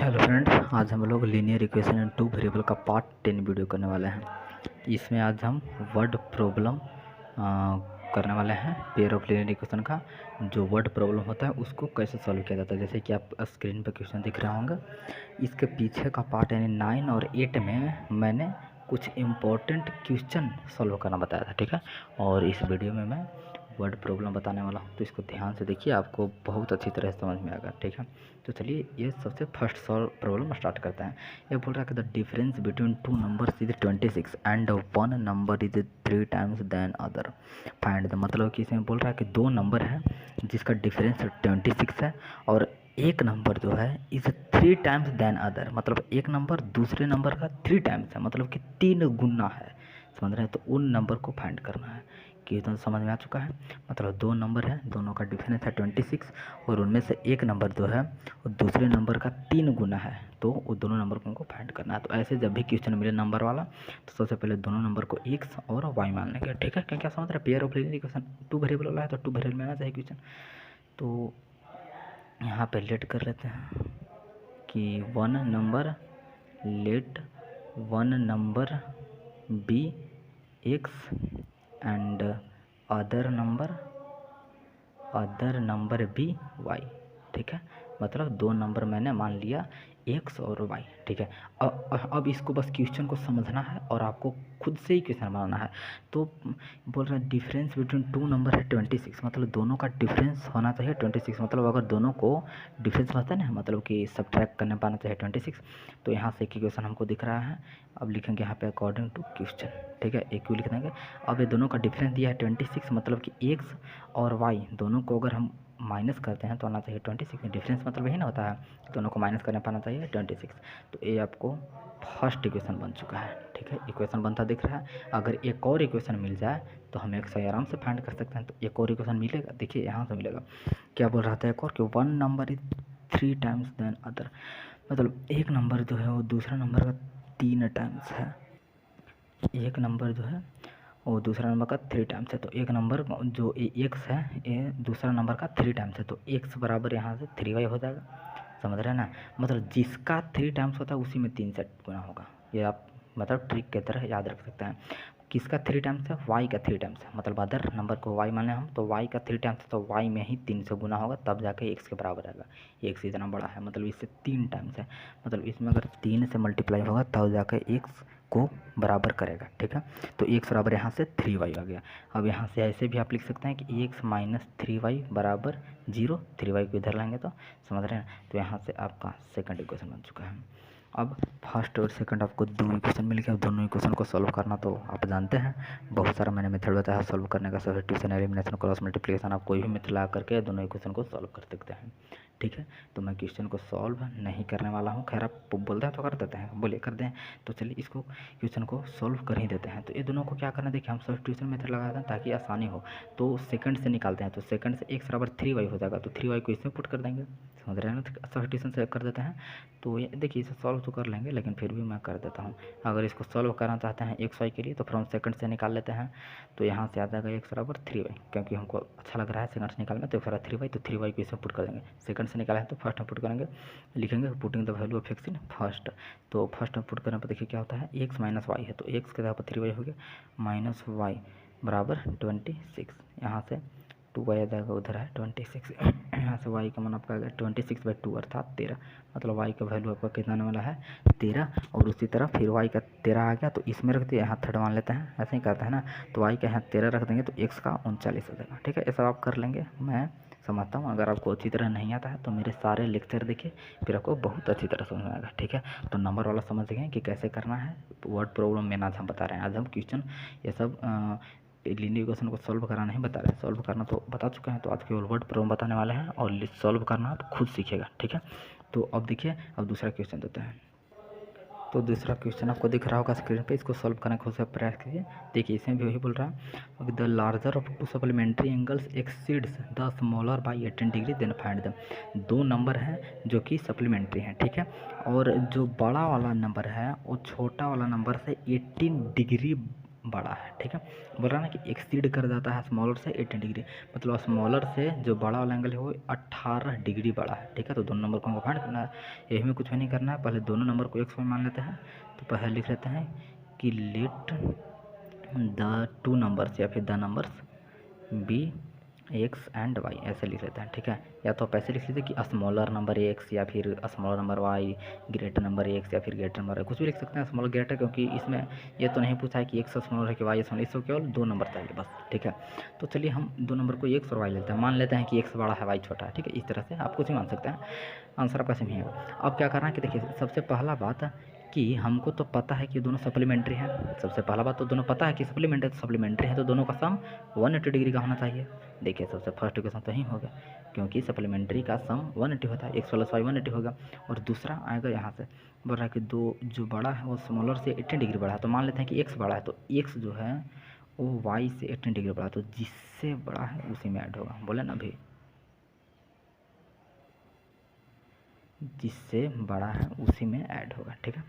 Hello friend, आज हम लोग linear equation and two variable का पार्ट 10 वीडियो करने वाले हैं। इसमें आज हम वर्ड प्रॉब्लम करने वाले हैं। पेयर ऑफ लीनियर इक्वेशन का जो वर्ड प्रॉब्लम होता है उसको कैसे सॉल्व किया जाता है। जैसे कि आप स्क्रीन पर क्वेश्चन दिख रहा होंगे, इसके पीछे का पार्ट यानी 9 और 8 में मैंने कुछ इम्पोर्टेंट क्वेश्चन सॉल्व करना बताया था, ठीक है। और इस वीडियो में मैं वर्ड प्रॉब्लम बताने वाला हूँ, तो इसको ध्यान से देखिए, आपको बहुत अच्छी तरह से समझ में आएगा, ठीक है। तो चलिए ये सबसे फर्स्ट सॉल्व प्रॉब्लम स्टार्ट करते हैं। ये बोल रहा है कि the difference between two numbers is 26 and one number is 3 times than other find the. मतलब कि इसमें बोल रहा है कि दो नंबर है जिसका डिफरेंस 26 है और एक नंबर जो है इज 3 टाइम्स देन अदर। मतलब एक नंबर दूसरे नंबर का 3 टाइम्स है, मतलब कि 3 गुना है, समझ रहे हैं। तो उन नंबर को फाइंड करना है कि तो समझ में आ चुका है। मतलब दो नंबर है, दोनों का डिफरेंस है 26 और उनमें से एक नंबर जो है वो दूसरे नंबर का 3 गुना है, तो वो दोनों नंबर को हमको फाइंड करना है। तो ऐसे जब भी क्वेश्चन मिले नंबर वाला, तो सबसे पहले दोनों नंबर को x और y मान लेंगे, ठीक है। क्या समझ रहे हैं, pair of linear equation two variable वाला है तो टू वेरिएबल में आना चाहिए क्वेश्चन। तो यहाँ पे लेट कर लेते हैं कि one number let one number be x and other number be y, ठीक है। मतलब दो नंबर मैंने मान लिया एक्स और वाई, ठीक है। अब इसको बस क्वेश्चन को समझना है और आपको खुद से ही क्वेश्चन बनाना है। तो बोल रहा है डिफरेंस बिटवीन टू नंबर है 26, मतलब दोनों का डिफरेंस होना चाहिए 26। मतलब अगर दोनों को डिफरेंस होता है ना, मतलब कि सब्ट्रैक्ट करने पाना चाहिए 26। तो यहाँ से इक्वेशन हमको दिख रहा है, अब लिखेंगे यहाँ पे अकॉर्डिंग टू क्वेश्चन, ठीक है। एक लिख देंगे। अब ये दोनों का डिफरेंस दिया है 26, मतलब कि एक्स और वाई दोनों को अगर हम माइनस करते हैं तो आना चाहिए 26। डिफरेंस मतलब यही ना होता है, दोनों को माइनस करने पाना चाहिए 26। तो ये आपको फर्स्ट इक्वेशन बन चुका है, ठीक है। इक्वेशन बनता दिख रहा है। अगर एक और इक्वेशन मिल जाए तो हम एक से आराम से फाइंड कर सकते हैं। तो एक और इक्वेशन मिलेगा, देखिए यहाँ से मिलेगा। क्या बोल रहा था एक और कि one number is 3 times than other. मतलब एक नंबर जो है वो दूसरा नंबर का 3 टाइम्स है। एक नंबर जो है वो दूसरा नंबर का 3 टाइम्स है। तो एक नंबर जो एक्स है ये दूसरा नंबर का 3 टाइम्स है, तो एक्स बराबर यहाँ से 3y हो जाएगा, समझ रहे हैं ना। मतलब जिसका 3 टाइम्स होता है उसी में 3 से गुना होगा। ये आप मतलब ट्रिक की तरह याद रख सकते हैं। किसका 3 टाइम्स है, y का 3 टाइम्स है। मतलब अदर नंबर को y माने हम, तो y का 3 टाइम्स है तो y में ही 3 से गुना होगा, तब जाके x के बराबर आएगा। x इतना बड़ा है, मतलब इससे 3 टाइम्स है। मतलब इसमें अगर 3 से मल्टीप्लाई होगा तब जाके x को बराबर करेगा, ठीक है। तो x बराबर यहाँ से 3y आ गया। अब यहाँ से ऐसे भी आप लिख सकते हैं कि x माइनस 3y बराबर 0। 3y को इधर लाएंगे तो समझ रहे हैं। तो यहाँ से आपका सेकंड इक्वेशन बन चुका है। अब फर्स्ट और सेकंड आपको दो इक्वेशन मिल गया। दोनों इक्वेशन को सॉल्व करना तो आप जानते हैं, बहुत सारा मैंने मेथड बताया सॉल्व करने का। सब्स्टिट्यूशन, एलिमिनेशन, क्रॉस मल्टीप्लिकेशन, आप कोई भी मेथड लगा करके दोनों इक्वेशन को सॉल्व कर सकते हैं, ठीक है। तो मैं क्वेश्चन को सॉल्व नहीं करने वाला हूँ। खैर आप बोलते हैं तो कर देते हैं, बोलिए कर दें। तो चलिए इसको क्वेश्चन को सॉल्व कर ही देते हैं। तो ये दोनों को क्या करना है, देखिए हम सब्स्टिट्यूशन मेथड लगाते हैं ताकि आसानी हो। तो सेकंड से निकालते हैं, तो सेकंड से x बराबर 3y हो जाएगा, तो 3y को इसमें पुट कर देंगे, समझ रहे हैं ना। सब्स्टिट्यूशन से कर देते हैं। तो ये देखिए इसे सॉल्व तो कर लेंगे, लेकिन फिर भी मैं कर देता हूँ। अगर इसको सॉल्व करना चाहते हैं एक्स वाई के लिए तो फ्रॉम सेकंड से निकाल लेते हैं। तो यहाँ से आ जाएगा एक्स बराबर 3y, क्योंकि हमको अच्छा लग रहा है सेकंड से निकालना। तो फिर 3y, तो 3y को इसमें पुट कर देंगे। सेकंड से निकाला है तो फर्स्ट में पुट करेंगे, लिखेंगे putting the value of x in first. तो फर्स्ट में पुट करने पर देखिए क्या होता है, एक्स माइनस वाई है, तो एक्स के जगह पर 3y हो गया, माइनस वाई बराबर 26। यहाँ से 2y आ जाएगा, उधर है 26। यहाँ से y का मान आपका आ गया 26/2 अर्थात 13। मतलब y का वैल्यू आपका कितना आने वाला है, 13। और उसी तरह फिर y का 13 आ गया, तो इसमें रख दिए, यहाँ थर्ड मान लेते हैं, ऐसे ही करते हैं ना। तो y का यहाँ 13 रख देंगे तो x का 39 आ जाएगा, ठीक है। ये सब आप कर लेंगे, मैं समझता हूँ। अगर आपको अच्छी तरह नहीं आता है तो मेरे सारे लेक्चर देखिए, फिर आपको बहुत अच्छी तरह समझ में आएगा, ठीक है। तो नंबर वाला समझ गए कि कैसे करना है। वर्ड प्रॉब्लम में आज हम बता रहे हैं, आज हम क्वेश्चन ये सब लीनियर इक्वेशन को सॉल्व कराना नहीं बता रहे हैं, सॉल्व करना तो बता चुके हैं। तो आज केवल वर्ड प्रॉब्लम बताने वाले हैं और सॉल्व करना आप खुद सीखेगा, ठीक है। तो अब देखिए, अब दूसरा क्वेश्चन देते हैं। तो दूसरा क्वेश्चन आपको दिख रहा होगा स्क्रीन पे, इसको सॉल्व करने खुद से प्रयास कीजिए। देखिए इसमें भी वही बोल रहा है, the larger of two supplementary angles exceeds the smaller by 18 degree then find them. दो नंबर हैं जो कि सप्लीमेंट्री हैं, ठीक है। और जो बड़ा वाला नंबर है वो छोटा वाला नंबर से 18 डिग्री बड़ा है। ठीक है, बोल रहा है ना कि एक्सीड कर जाता है स्मॉलर से 18 डिग्री, मतलब स्मॉलर से जो बड़ा वाला एंगल है वो 18 डिग्री बड़ा है। ठीक है, तो दोनों नंबर को हमको फाइंड करना है, यही में कुछ भी नहीं करना है। पहले दोनों नंबर को x y मान लेते हैं। तो पहले लिख लेते हैं कि लेट द टू नंबर्स या फिर the numbers be x and y, ऐसे लिख लेते हैं। ठीक है, या तो आप ऐसे लिख लेते हैं कि स्मॉलर नंबर एक्स या फिर smaller number y, greater number x या फिर ग्रेटर नंबर वाई, कुछ भी लिख सकते हैं स्मॉलर ग्रेटर, क्योंकि इसमें ये तो नहीं पूछा है कि एक्स स्मॉलर है कि वाई स्मॉलर, इसको केवल दो नंबर चाहिए बस। ठीक है, तो चलिए हम दो नंबर को एक्स और वाई लेते हैं, मान लेते हैं कि एक्स बड़ा है वाई छोटा है। ठीक है, इस तरह से आप कुछ भी मान सकते हैं, आंसर आपका सेम ही है। अब क्या करना है कि देखिए, सबसे पहला बात कि हमको तो पता है कि दोनों सप्लीमेंट्री हैं। सबसे पहला बात तो दोनों पता है कि सप्लीमेंट्री है, तो दोनों का सम 180 डिग्री का होना चाहिए। देखिए, सबसे फर्स्ट इक्वेशन तो ही होगा, क्योंकि सप्लीमेंट्री का सम 180 होता है, एक्स प्लस वाई 180 होगा। और दूसरा आएगा यहाँ से, बोल रहा है कि दो जो बड़ा है वो स्मॉलर से 18 डिग्री बड़ा है, तो मान लेते हैं कि एक्स बड़ा है, तो एक्स जो है वो वाई से 18 डिग्री बड़ा है, तो जिससे बड़ा है उसी में ऐड होगा। बोले ना अभी, जिससे बड़ा है उसी में ऐड होगा। ठीक है,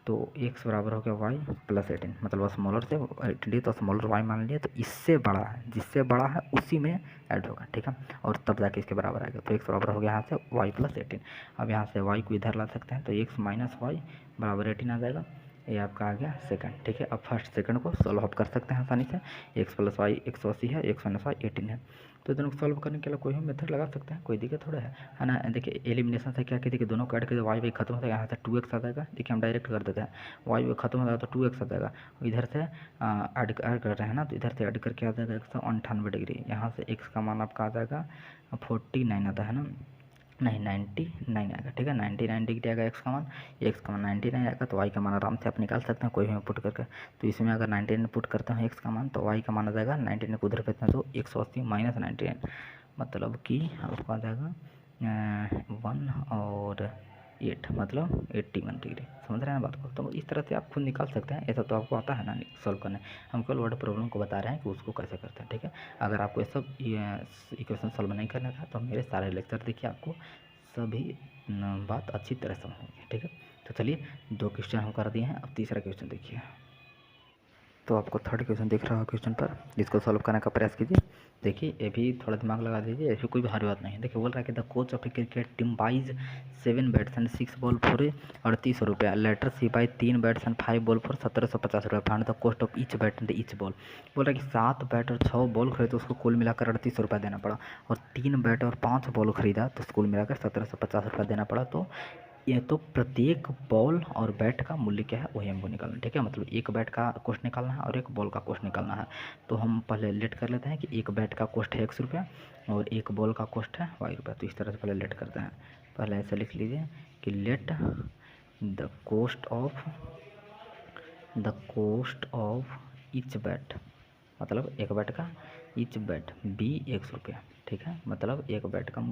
तो x बराबर हो गया वाई प्लस 18, मतलब स्मॉलर से 18, तो स्मॉलर वाई मान लिया, तो इससे बड़ा है, जिससे बड़ा है उसी में ऐड होगा। ठीक है, और तब जाके इसके बराबर आएगा, तो x बराबर हो गया यहाँ से वाई प्लस 18। अब यहाँ से y को इधर ला सकते हैं, तो x माइनस वाई बराबर 18 आ जाएगा। ये आपका आ गया सेकंड। ठीक है, अब फर्स्ट सेकंड को सॉल्व आप कर सकते हैं आसानी से। x प्लस वाई 180 है, x माइनस वाई 18 है, तो दोनों को सॉल्व करने के लिए कोई भी मेथड लगा सकते हैं, कोई दिक्कत थोड़ा है ना। देखिए, एलिमिनेशन से क्या कहते हैं कि दोनों काट के वाई वाई खत्म हो जाएगा, यहाँ से 2x आ जाएगा। देखिए, हम डायरेक्ट कर देते हैं, वाई वाई खत्म हो जाएगा तो 2x आ जाएगा, इधर से ऐड कर रहे हैं ना, तो इधर से ऐड करके आ जाएगा 198 डिग्री। यहाँ से x का मान आपका आ जाएगा 49 आता है ना, नहीं 99 आएगा। ठीक है, 99 डिग्री आएगा x का मान, x का मान 99 आएगा, तो y का मान आराम से आप निकाल सकते हैं कोई भी पुट करके। तो इसमें अगर 99 पुट करते हैं x का मान, तो y का मान आ जाएगा 99 को उधर भेजते हैं तो 180 माइनस 99, मतलब कि आपको आ जाएगा 1 और 8, मतलब 81 डिग्री। समझ रहे हैं बात को? तो इस तरह से आप खुद निकाल सकते हैं, ऐसा तो आपको आता है ना सॉल्व करने। हम केवल वर्ड प्रॉब्लम को बता रहे हैं कि उसको कैसे करते हैं। ठीक है, अगर आपको ये सब इक्वेशन सॉल्व नहीं करना था तो मेरे सारे लेक्चर देखिए, आपको सभी बात अच्छी तरह समझेंगे। ठीक है, तो चलिए 2 क्वेश्चन हम कर दिए हैं, अब तीसरा क्वेश्चन देखिए। तो आपको थर्ड क्वेश्चन दिख रहा है क्वेश्चन पर, जिसको सॉल्व करने का प्रयास कीजिए। देखिए, ये भी थोड़ा दिमाग लगा दीजिए, ऐसी कोई भारी बात नहीं है। देखिए, बोल रहा है कि the coach of a cricket team buys 7 bats and 6 ball for 38 रुपया, later she buy 3 bats and 5 ball for 1750 रुपया, find the cost of each bat and each ball. बोल रहा है कि 7 बैट और 6 बॉल खरीदे तो उसको कुल मिलाकर 38 रुपया देना पड़ा, और 3 बैट और 5 बॉल खरीदा तो कुल मिलाकर 1750 रुपया देना पड़ा। तो ये तो प्रत्येक बॉल और बैट का मूल्य क्या है वही हमको निकालना है। ठीक है, मतलब एक बैट का कॉस्ट निकालना है और एक बॉल का कॉस्ट निकालना है। तो हम पहले लेट कर लेते हैं कि एक बैट का कॉस्ट है x रुपया और एक बॉल का कॉस्ट है y रुपया। तो इस तरह से पहले लेट करते हैं। पहले ऐसे लिख लीजिए कि let the cost of each bat, मतलब एक बैट का ईच बैट बी x रुपया। ठीक है, मतलब एक बैट का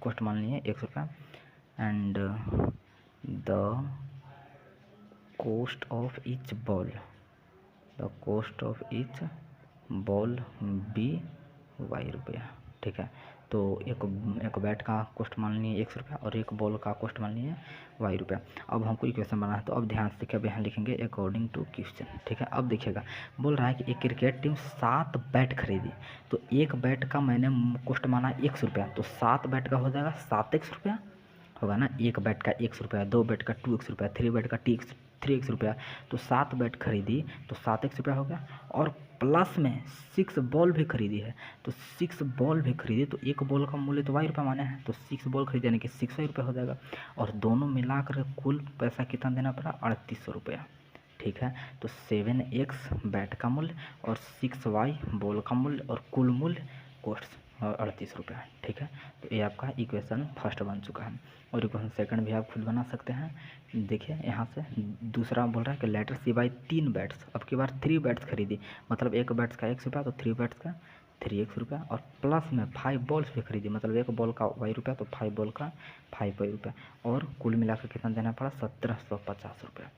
कॉस्ट मान लीजिए x रुपया, and the cost of each ball be y रुपया। ठीक है, तो एक बैट का कॉस्ट मान लिए x रुपया और एक बॉल का कॉस्ट मान लिए y रुपया। अब हमको इक्वेशन बनाना है, तो अब ध्यान से देखिए, अब यहाँ लिखेंगे अकॉर्डिंग टू क्वेश्चन। ठीक है, अब देखिएगा, बोल रहा है कि एक क्रिकेट टीम 7 बैट खरीदी, तो एक बैट का मैंने कॉस्ट माना x रुपया, तो 7 बैट का हो जाएगा 7x रुपया होगा ना। एक बैट का x रुपया, 2 बैट का 2x रुपया, 3 बैट का 3x रुपया, तो 7 बैट खरीदी तो 7x रुपया हो गया, और प्लस में 6 बॉल भी खरीदी है, तो 6 बॉल भी खरीदी, तो एक बॉल का मूल्य तो y रुपया माने हैं, तो 6 बॉल खरीदे यानी कि 600 रुपया हो जाएगा, और दोनों मिलाकर कुल पैसा कितना देना पड़ा 3800 रुपया। ठीक है, तो 7x बैट का मूल्य और 6y बॉल का मूल्य और कुल मूल्य कॉस्ट 38 रुपया। ठीक है, तो ये आपका इक्वेशन फर्स्ट बन चुका है, और इक्वेशन सेकंड भी आप खुद बना सकते हैं। देखिए, यहाँ से दूसरा बोल रहा है कि लेटर सी बाई 3 बैट्स, अब की बार 3 बैट्स खरीदी, मतलब एक बैट्स का x रुपया, तो 3 बैट्स का 3x रुपया, और प्लस में 5 बॉल्स भी खरीदी, मतलब एक बॉल का y रुपया, तो 5 बॉल का 5y रुपया, और कुल मिलाकर कितना देना पड़ा 1750 रुपया।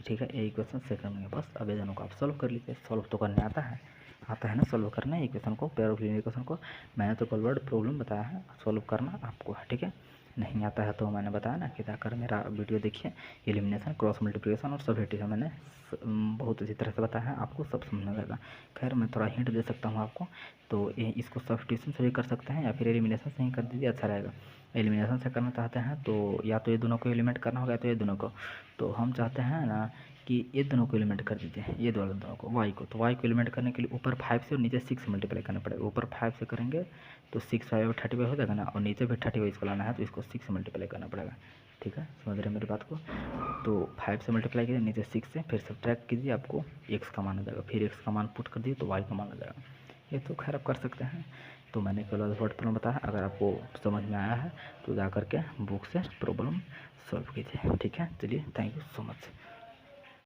ठीक है, ये इक्वेशन सेकंड में। बस अब ये दोनों को आप सॉल्व कर लीजिए। सॉल्व तो करने आता है ना सॉल्व करना है इक्वेशन को, पेयर ऑफ लीनियर इक्वेशन को। मैंने तो कल वर्ड प्रॉब्लम बताया है, सॉल्व करना आपको है। ठीक है, नहीं आता है तो मैंने बताया ना कि जाकर मेरा वीडियो देखिए, एलिमिनेशन, क्रॉस मल्टीप्लिकेशन और सबट्रैक्शन मैंने बहुत अच्छी तरह से बताया है, आपको सब समझ में आएगा। खैर मैं थोड़ा हिंट दे सकता हूँ आपको, तो इसको सबट्रैक्शन से भी कर सकते हैं या फिर एलिमिनेशन से ही कर दीजिए, अच्छा रहेगा। एलिमिनेशन से करना चाहते हैं तो या तो ये दोनों को एलिमिनेट करना होगा, तो ये दोनों को, तो हम चाहते हैं ना कि ये दोनों को एलिमिनेट कर दीजिए, ये दोनों को, वाई को। तो वाई को एलिमिनेट करने के लिए ऊपर 5 से और नीचे 6 मल्टीप्लाई करना पड़ेगा। ऊपर 5 से करेंगे तो 6 5 35 हो जाएगा ना, और नीचे भी 35 इसको लाना है तो इसको 6 से मल्टीप्लाई करना पड़ेगा। ठीक है, समझ रहे हैं मेरी बात को। तो 5 से मल्टीप्लाई कीजिए, नीचे 6 से, फिर सब्ट्रैक्ट कीजिए, आपको x का मान आ जाएगा, फिर x का मान पुट कर दिए तो y का मान आ जाएगा। ये तो खैर आप कर सकते हैं। तो मैंने केवल वर्ड प्रॉब्लम बताया, अगर आपको समझ में आया है तो जा करके बुक से प्रॉब्लम सॉल्व कीजिए। ठीक है, चलिए, थैंक यू सो मच।